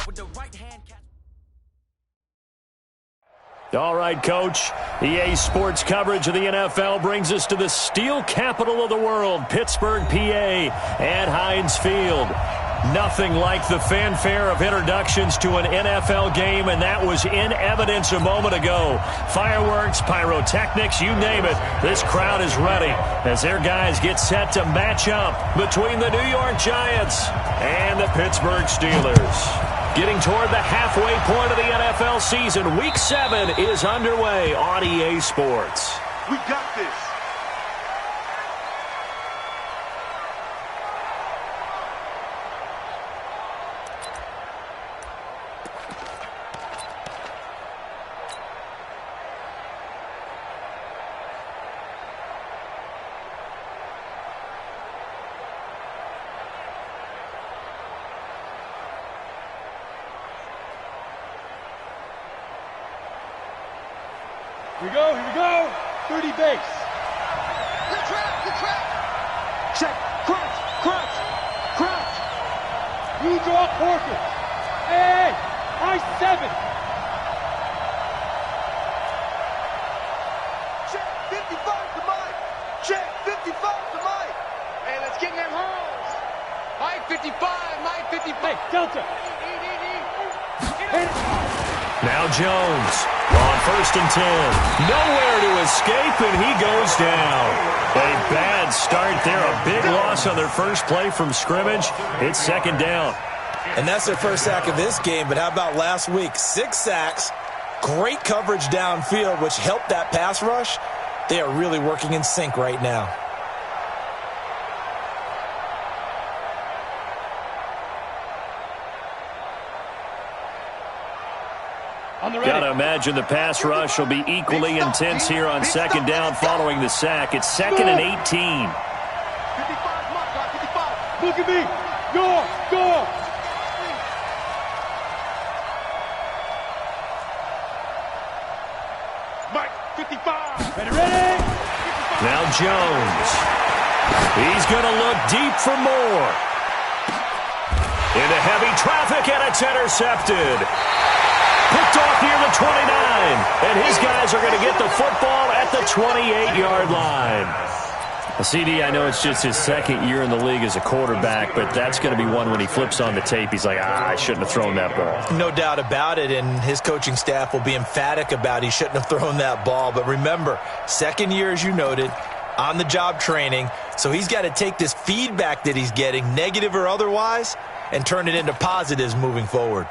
with the right hand catch. All right, Coach. EA Sports coverage of the NFL brings us to the steel capital of the world, Pittsburgh, PA, at Heinz Field. Nothing like the fanfare of introductions to an NFL game, and that was in evidence a moment ago. Fireworks, pyrotechnics, you name it. This crowd is ready as their guys get set to match up between the New York Giants and the Pittsburgh Steelers. Getting toward the halfway point of the NFL season, Week 7 is underway on EA Sports. We got this. Here we go. 30 base. Good trap. Check. Crunch. You draw Corkins. Hey, I-7. Check 55 to Mike. Check 55 to Mike. Hey, let's get in them holes. Mike 55. Hey, Delta. Now Jones on 1st and 10. Nowhere to escape, and he goes down. A bad start there. A big loss on their first play from scrimmage. It's 2nd down. And that's their first sack of this game, but how about last week? 6 sacks, great coverage downfield, which helped that pass rush. They are really working in sync right now. Gotta imagine the pass rush will be equally intense here on 2nd down following the sack. It's 2nd and 18. 55, Mike, 55. Look at me. Go. Mike 55. Ready. Now Jones. He's gonna look deep for more. Into heavy traffic, and it's intercepted. Picked off near the 29, and his guys are going to get the football at the 28-yard line. CD, I know it's just his 2nd year in the league as a quarterback, but that's going to be one when he flips on the tape, he's like, I shouldn't have thrown that ball. No doubt about it, and his coaching staff will be emphatic about he shouldn't have thrown that ball. But remember, 2nd year, as you noted, on-the-job training, so he's got to take this feedback that he's getting, negative or otherwise, and turn it into positives moving forward.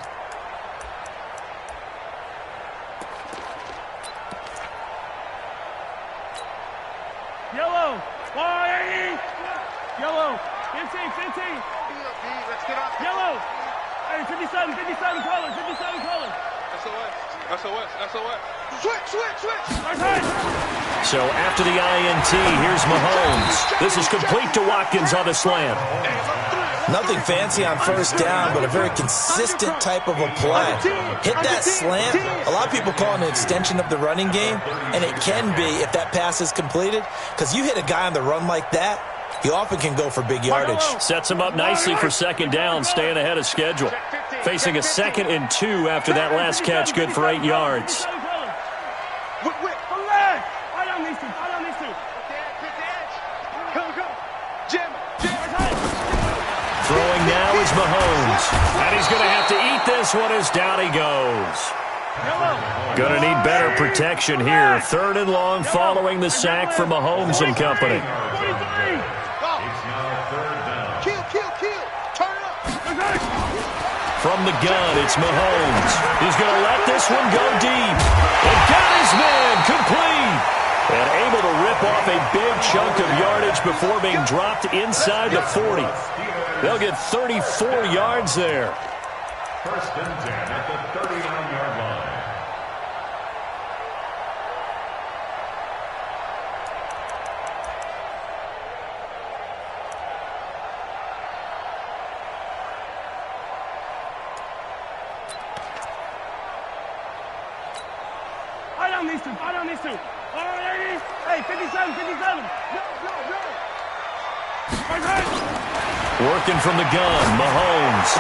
Yellow. 15. Let's get off. Yellow. Hey, 57 colors. SOS. Switch. So after the INT, here's Mahomes. This is complete to Watkins on the slant. Nothing fancy on 1st down, but a very consistent type of a play. Hit that slant. A lot of people call it an extension of the running game, and it can be if that pass is completed, because you hit a guy on the run like that, he often can go for big yardage. Sets him up nicely for 2nd down, staying ahead of schedule. Facing a 2nd and 2 after that last catch, good for 8 yards. I don't need to. Go. Jim. Throwing now is Mahomes. And he's going to have to eat this one as down he goes. Going to need better protection here. 3rd and long following the sack for Mahomes and company. Kill. Turn up. From the gun, it's Mahomes. He's going to let this one go deep. And got his man complete. And able to rip off a big chunk of yardage before being dropped inside the 40. They'll get 34 yards there. 1st and 10 at the 39-yard line. I don't need to. All right, ladies. Hey, 57. No. Working from the gun, Mahomes.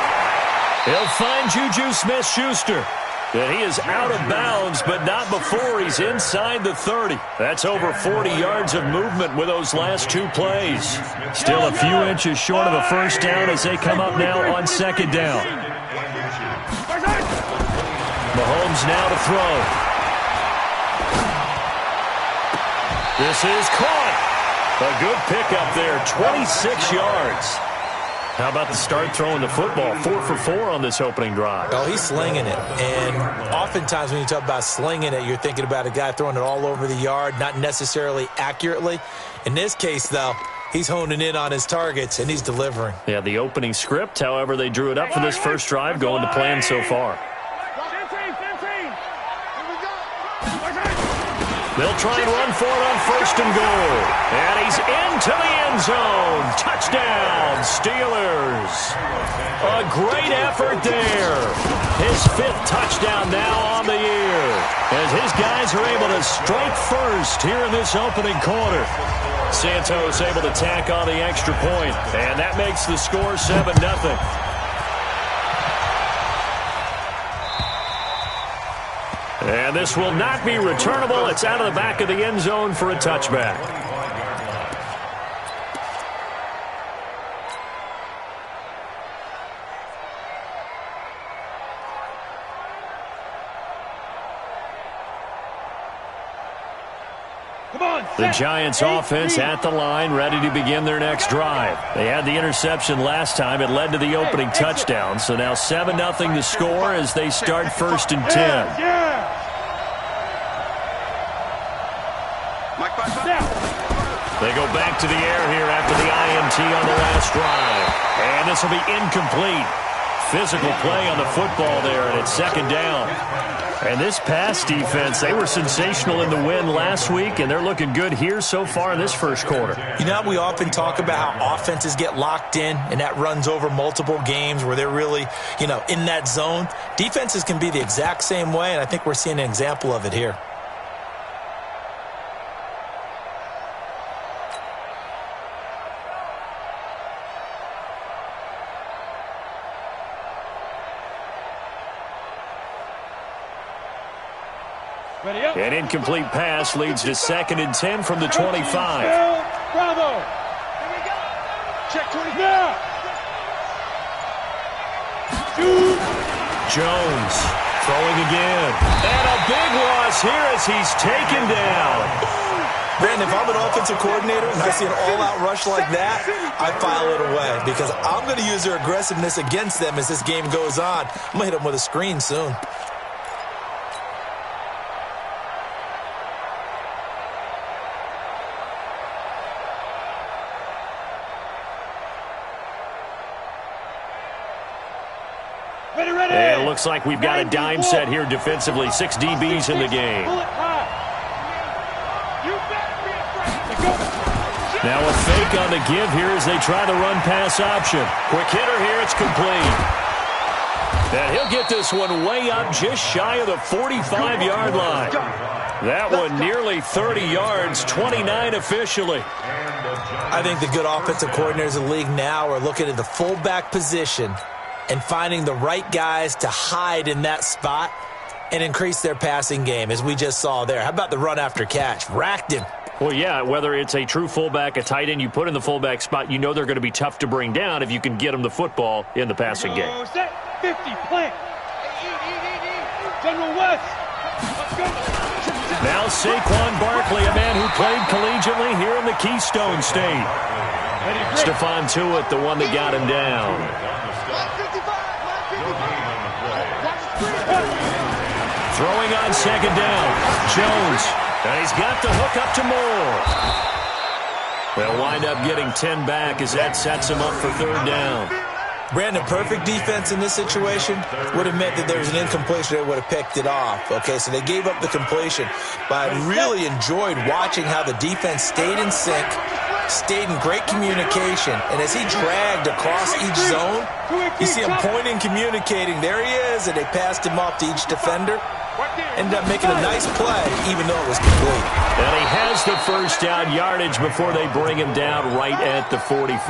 He'll find Juju Smith-Schuster. And he is out of bounds, but not before he's inside the 30. That's over 40 yards of movement with those last two plays. Still a few inches short of a first down as they come up now on second down. Mahomes now to throw. This is caught. A good pickup there, 26 yards. How about the start throwing the football? 4 for 4 on this opening drive. Oh, he's slinging it. And oftentimes when you talk about slinging it, you're thinking about a guy throwing it all over the yard, not necessarily accurately. In this case, though, he's honing in on his targets, and he's delivering. Yeah, the opening script, however, they drew it up for this first drive, going to plan so far. They'll try and run for it on first and goal. And he's into the end zone. Touchdown, Steelers. A great effort there. His 5th touchdown now on the year, as his guys are able to strike first here in this opening quarter. Santos able to tack on the extra point, and that makes the score 7-0. And this will not be returnable. It's out of the back of the end zone for a touchback. The Giants offense at the line, ready to begin their next drive. They had the interception last time. It led to the opening touchdown. So now 7-0 to score as they start first and 10. They go back to the air here after the INT on the last drive. And this will be incomplete. Physical play on the football there, and it's second down. And this pass defense, they were sensational in the win last week, and they're looking good here so far in this first quarter. You know, we often talk about how offenses get locked in, and that runs over multiple games where they're really, in that zone. Defenses can be the exact same way, and I think we're seeing an example of it here. An incomplete pass leads to 2nd and 10 from the 25. Bravo. Here we go. Check 20. Now. Jones throwing again. And a big loss here as he's taken down. Brandon, if I'm an offensive coordinator and I see an all-out rush like that, I file it away because I'm going to use their aggressiveness against them as this game goes on. I'm going to hit them with a screen soon. And it looks like we've got a dime set here defensively. 6 DBs in the game. Now a fake on the give here as they try the run-pass option. Quick hitter here, it's complete. And he'll get this one way up just shy of the 45-yard line. That one nearly 30 yards, 29 officially. I think the good offensive coordinators in the league now are looking at the fullback position and finding the right guys to hide in that spot and increase their passing game, as we just saw there. How about the run after catch? Racked him. Well, yeah, whether it's a true fullback, a tight end you put in the fullback spot, you know they're going to be tough to bring down if you can get them the football in the passing game. Set 50, plant. General West. Let's go. Now Saquon Barkley, a man who played collegiately here in the Keystone State. Stephon Tuitt, the one that got him down. Throwing on second down. Jones. And he's got the hook up to Moore. They'll wind up getting 10 back as that sets him up for third down. Brandon, perfect defense in this situation would have meant that there was an incompletion that would have picked it off. Okay, so they gave up the completion. But I really enjoyed watching how the defense stayed in sync, stayed in great communication. And as he dragged across each zone, you see him pointing, communicating. There he is, and they passed him off to each defender. ended up making a nice play, even though it was complete. And he has the first down yardage before they bring him down right at the 45.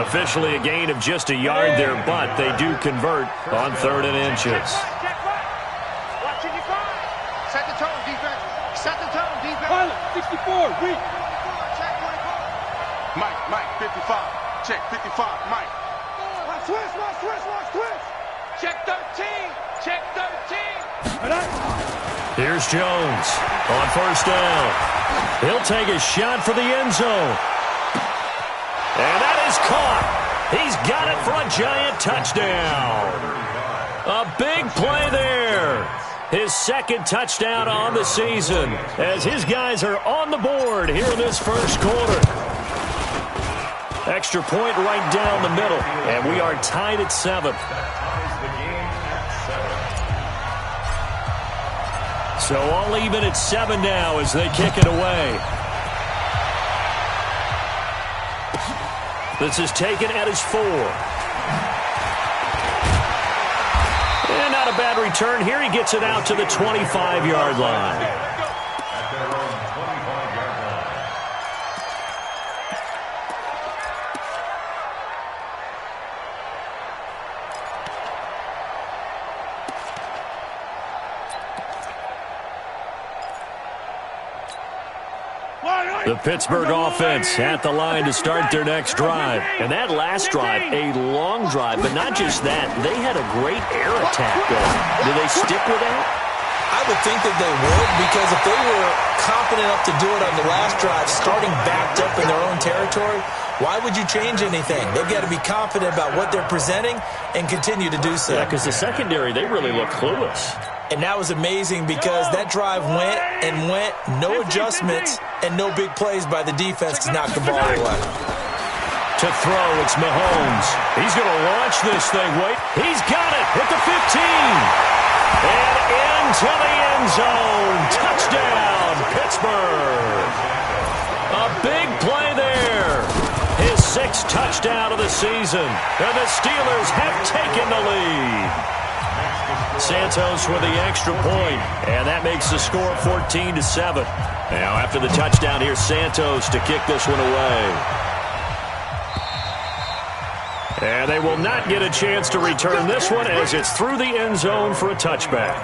Officially a gain of just a yard there, but they do convert on 3rd and inches. Set the tone, defense. Set the tone, defense. Pilot, 64, weak. Check 24. Mike, 55. Check 55, Mike. Watch twist. Check 13. Check 13. Here's Jones on 1st down. He'll take a shot for the end zone. And that is caught. He's got it for a giant touchdown. A big play there. His 2nd touchdown on the season as his guys are on the board here in this 1st quarter. Extra point right down the middle, and we are tied at 7. So all even at 7 now as they kick it away. This is taken at his 4. And not a bad return here. He gets it out to the 25-yard line. The Pittsburgh offense at the line to start their next drive. And that last drive, a long drive, but not just that. They had a great air attack going. Do they stick with that? I would think that they would, because if they were confident enough to do it on the last drive, starting backed up in their own territory, why would you change anything? They've got to be confident about what they're presenting and continue to do so. Yeah, because the secondary, they really look clueless. And that was amazing because that drive went, no adjustments, and no big plays by the defense to knock the ball away. To throw, it's Mahomes. He's going to launch this thing. Wait, he's got it at the 15. And into the end zone. Touchdown, Pittsburgh. A big play there. His 6th touchdown of the season. And the Steelers have taken the lead. Santos with the extra point, and that makes the score 14-7. Now after the touchdown, here's Santos to kick this one away. And they will not get a chance to return this one as it's through the end zone for a touchback.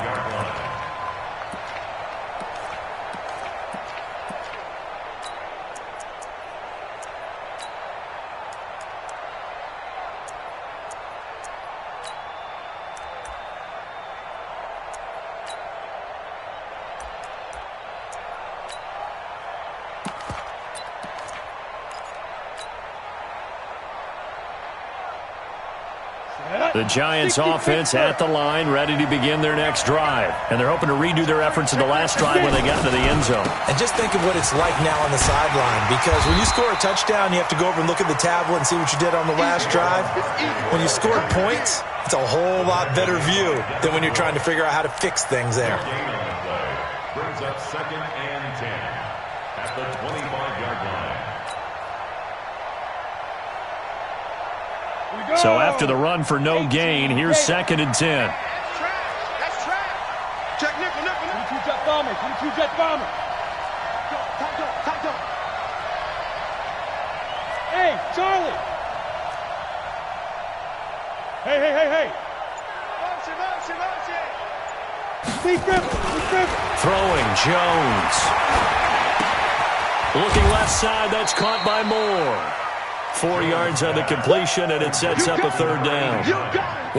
The Giants offense at the line, ready to begin their next drive. And they're hoping to redo their efforts in the last drive when they got into the end zone. And just think of what it's like now on the sideline, because when you score a touchdown, you have to go over and look at the tablet and see what you did on the last drive. When you scored points, it's a whole lot better view than when you're trying to figure out how to fix things there. Brings up 2nd and 10 at the 25-yard line. So after the run for no gain, here's 2nd and 10. That's track. Check nickel. 22 jet bomber. 22 jet bomber. Tight toe. Hey, Charlie. Hey. Motion. Steve Griffin. Throwing, Jones. Looking left side, that's caught by Moore. 4 yards on the completion, and it sets up a 3rd down.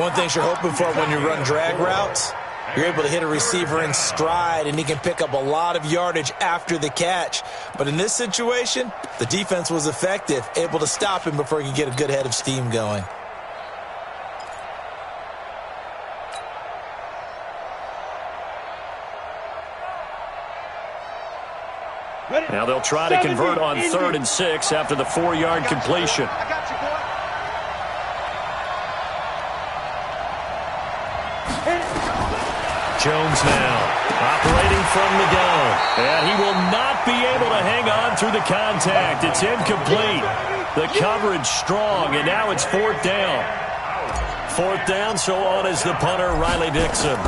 One thing you're hoping for when you run drag routes, you're able to hit a receiver in stride, and he can pick up a lot of yardage after the catch. But in this situation, the defense was effective, able to stop him before he could get a good head of steam going. Now they'll try to convert on 3rd and 6 after the 4-yard completion. I got you, boy. Jones now operating from the gun. And he will not be able to hang on through the contact. It's incomplete. The coverage strong, and now it's 4th down. 4th down, so on is the punter, Riley Dixon.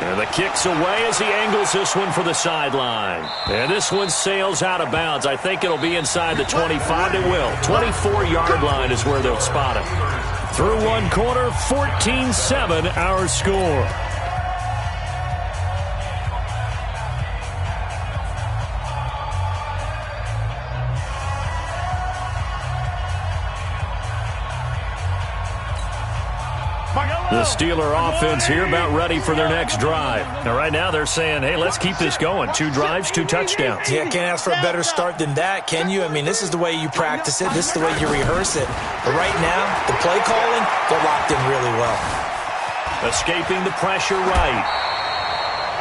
And the kick's away as he angles this one for the sideline. And this one sails out of bounds. I think it'll be inside the 25. It will. 24-yard line is where they'll spot it. Through one quarter, 14-7 our score. The Steeler offense here about ready for their next drive. Now, right now they're saying, hey, let's keep this going. 2 drives, 2 touchdowns. Yeah, can't ask for a better start than that, can you? I mean, this is the way you practice it. This is the way you rehearse it. But right now, the play calling, they're locked in really well. Escaping the pressure right.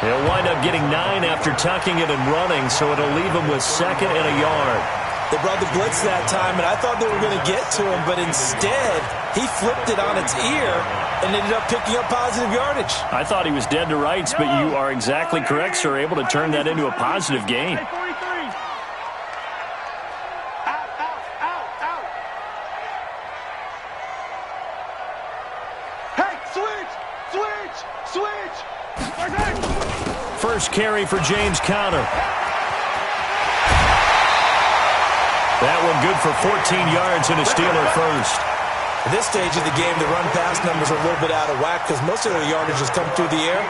He'll wind up getting 9 after tucking it and running, so it'll leave him with 2nd and a yard. They brought the blitz that time, and I thought they were going to get to him, but instead, he flipped it on its ear and ended up picking up positive yardage. I thought he was dead to rights, but you are exactly correct, sir. Able to turn that into a positive gain. Hey, 43. Out. Hey, switch. First carry for James Conner. That one good for 14 yards and a Steeler first. At this stage of the game, the run-pass numbers are a little bit out of whack because most of their yardage has come through the air.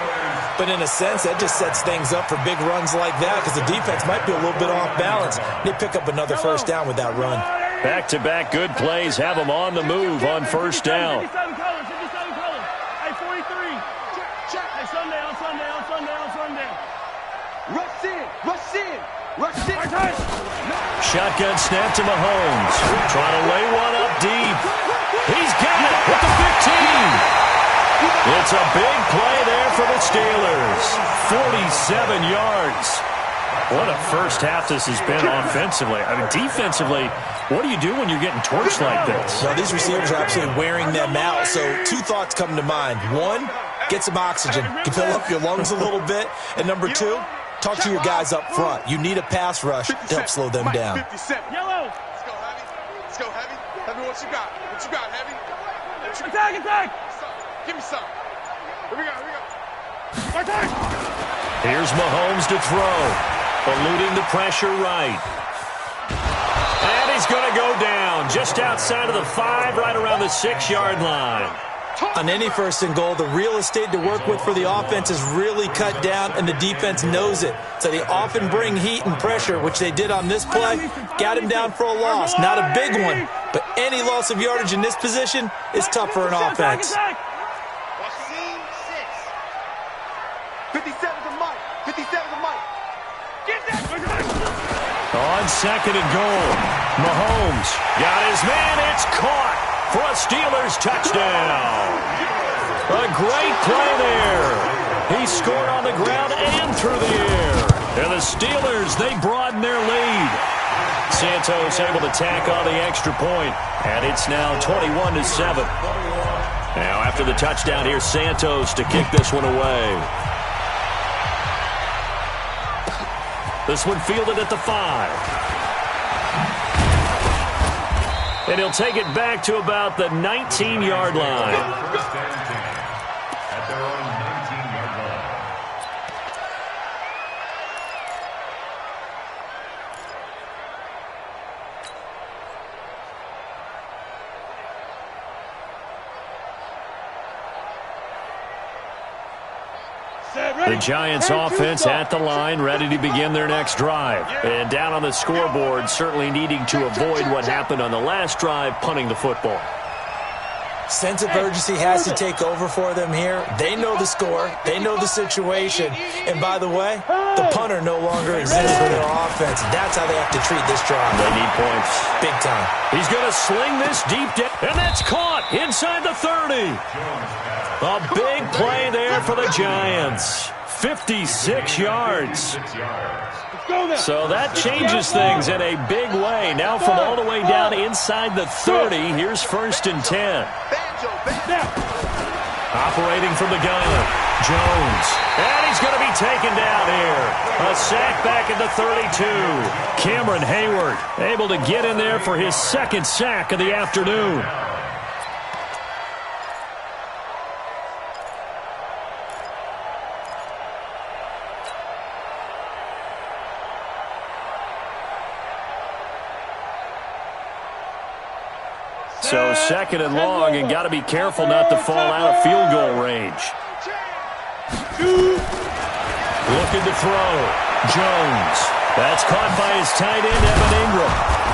But in a sense, that just sets things up for big runs like that because the defense might be a little bit off balance. They pick up another first down with that run. Back-to-back good plays have them on the move on first down. 57 colors. Hey, 43. Check. Hey, Sunday. Rush in. Shotgun snap to Mahomes. Trying to lay one up deep. He's got it at the 15. It's a big play there for the Steelers. 47 yards. What a first half this has been offensively. I mean, defensively, what do you do when you're getting torched like this? Well, these receivers are absolutely wearing them out. So 2 thoughts come to mind. 1, get some oxygen. Fill up your lungs a little bit. And number 2, talk to your guys up front. You need a pass rush to help slow them down. Yellow. Let's go, Heavy. Heavy, what you got, Heavy? Attack. Give me some. Here we go. Attack. Here's Mahomes to throw. Eluding the pressure right. And he's going to go down just outside of the 5, right around the 6-yard line. On any 1st and goal, the real estate to work with for the offense is really cut down, and the defense knows it. So they often bring heat and pressure, which they did on this play. Got him down for a loss. Not a big one, but any loss of yardage in this position is tough for an offense. 57's a Mike. Get that. On 2nd and goal, Mahomes got his man. It's caught for a Steelers touchdown. A great play there. He scored on the ground and through the air. And the Steelers, they broaden their lead. Santos able to tack on the extra point, and it's now 21-7. Now after the touchdown, here's Santos to kick this one away. This one fielded at the 5. And he'll take it back to about the 19-yard line. At their own 19-yard line. The Giants offense at the line, ready to begin their next drive. And down on the scoreboard, certainly needing to avoid what happened on the last drive, punting the football. Sense of urgency has to take over for them here. They know the score. They know the situation. And by the way, the punter no longer exists for their offense. That's how they have to treat this drive. They need points. Big time. He's going to sling this deep down, and that's caught inside the 30. A big play there for the Giants. 56 yards. So that changes things in a big way. Now from all the way down inside the 30, here's 1st and 10. Operating from the gun, Jones. And he's going to be taken down here. A sack back at the 32. Cameron Hayward able to get in there for his 2nd sack of the afternoon. So second and long, and got to be careful not to fall out of field goal range. Looking to throw. Jones. That's caught by his tight end, Evan Ingram.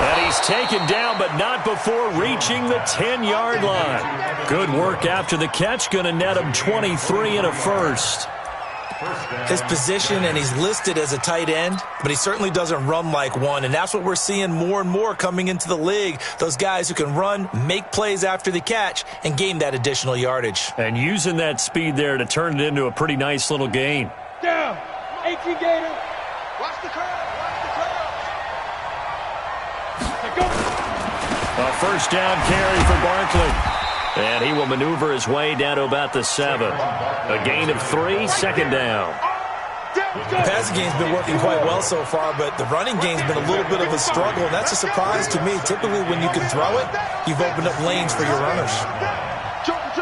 And he's taken down, but not before reaching the 10-yard line. Good work after the catch. Going to net him 23 and a first. His position, and he's listed as a tight end, but he certainly doesn't run like one, and that's what we're seeing more and more coming into the league. Those guys who can run, make plays after the catch, and gain that additional yardage. And using that speed there to turn it into a pretty nice little gain. Down. 18 Gator. Watch the curve. Watch the curve. Go. A first down carry for Barkley. And he will maneuver his way down to about the 7. A gain of 3, second down. The passing game's been working quite well so far, but the running game's been a little bit of a struggle, and that's a surprise to me. Typically, when you can throw it, you've opened up lanes for your runners. Jumper.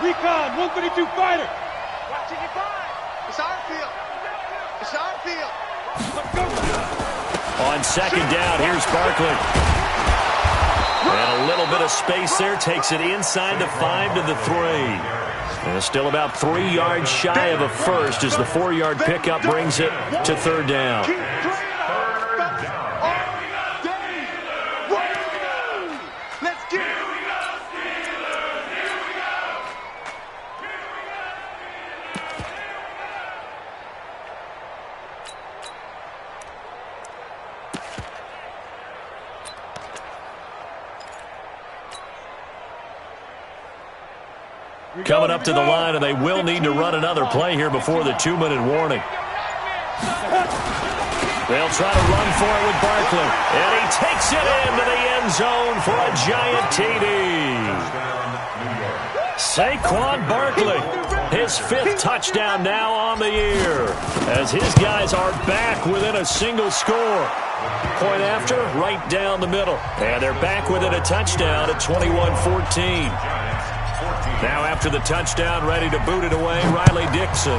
Recon, 152 fighter. Watch it, you find. It's our field. It's our field. On second down, here's Barkley. And a little bit of space there, takes it inside the 5 to the 3. And still about 3 yards shy of a first as the 4-yard pickup brings it to third down. Let's get it. Coming up to the line, and they will need to run another play here before the 2-minute warning. They'll try to run for it with Barkley. And he takes it into the end zone for a giant TD. Saquon Barkley, his 5th touchdown now on the year, as his guys are back within a single score. Point after, right down the middle. And they're back within a touchdown at 21-14. Now after the touchdown, ready to boot it away, Riley Dixon.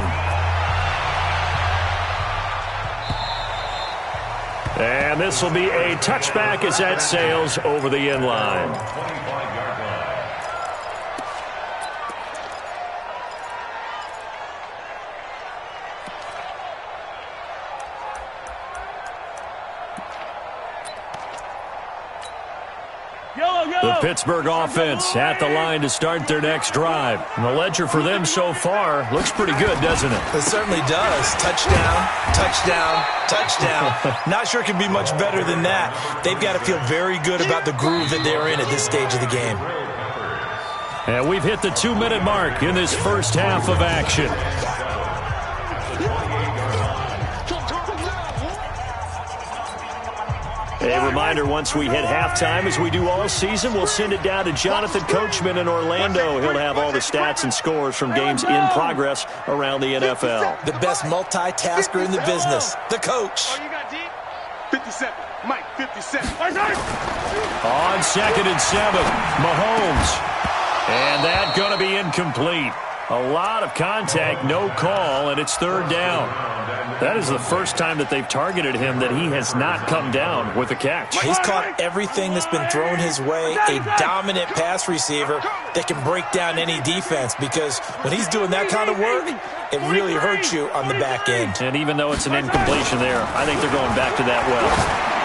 And this will be a touchback as that sails over the end line. The Pittsburgh offense at the line to start their next drive. And the ledger for them so far looks pretty good, doesn't it? It certainly does. Touchdown, touchdown, touchdown. Not sure it can be much better than that. They've got to feel very good about the groove that they're in at this stage of the game. And we've hit the 2-minute mark in this first half of action. A reminder, once we hit halftime, as we do all season, we'll send it down to Jonathan Coachman in Orlando. He'll have all the stats and scores from games in progress around the NFL. The best multitasker in the business, the coach. Oh, you got deep? 57. Mike, 57. On second and 7, Mahomes. And that going to be incomplete. A lot of contact, no call, and it's third down. That is the first time that they've targeted him that he has not come down with a catch. He's caught everything that's been thrown his way, a dominant pass receiver that can break down any defense, because when he's doing that kind of work, it really hurts you on the back end. And even though it's an incompletion there, I think they're going back to that well.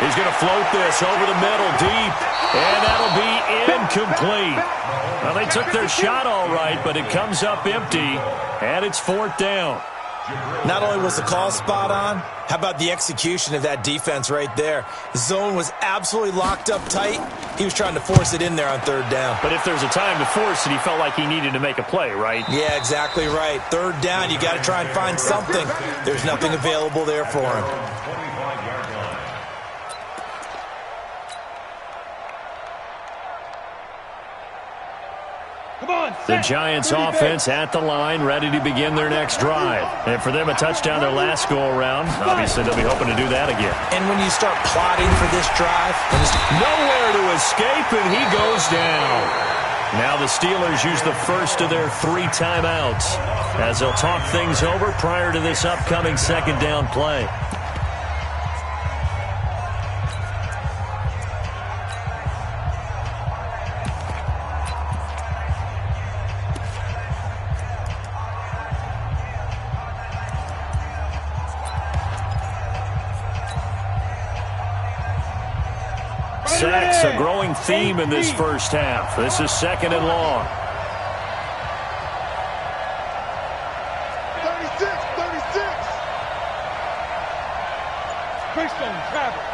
He's going to float this over the middle deep, and that'll be incomplete. Well, they took their shot all right, but it comes up empty, and it's fourth down. Not only was the call spot on, how about the execution of that defense right there? The zone was absolutely locked up tight. He was trying to force it in there on third down. But if there's a time to force it, he felt like he needed to make a play, right? Yeah, exactly right. Third down, you got to try and find something. There's nothing available there for him. The Giants offense at the line, ready to begin their next drive. And for them, a touchdown their last go-around. Obviously, they'll be hoping to do that again. And when you start plotting for this drive, nowhere to escape, and he goes down. Now the Steelers use the first of their 3 timeouts as they'll talk things over prior to this upcoming second down play. sacks, a growing theme in this first half. This is 2nd and long. 36. Bridgestone, travel.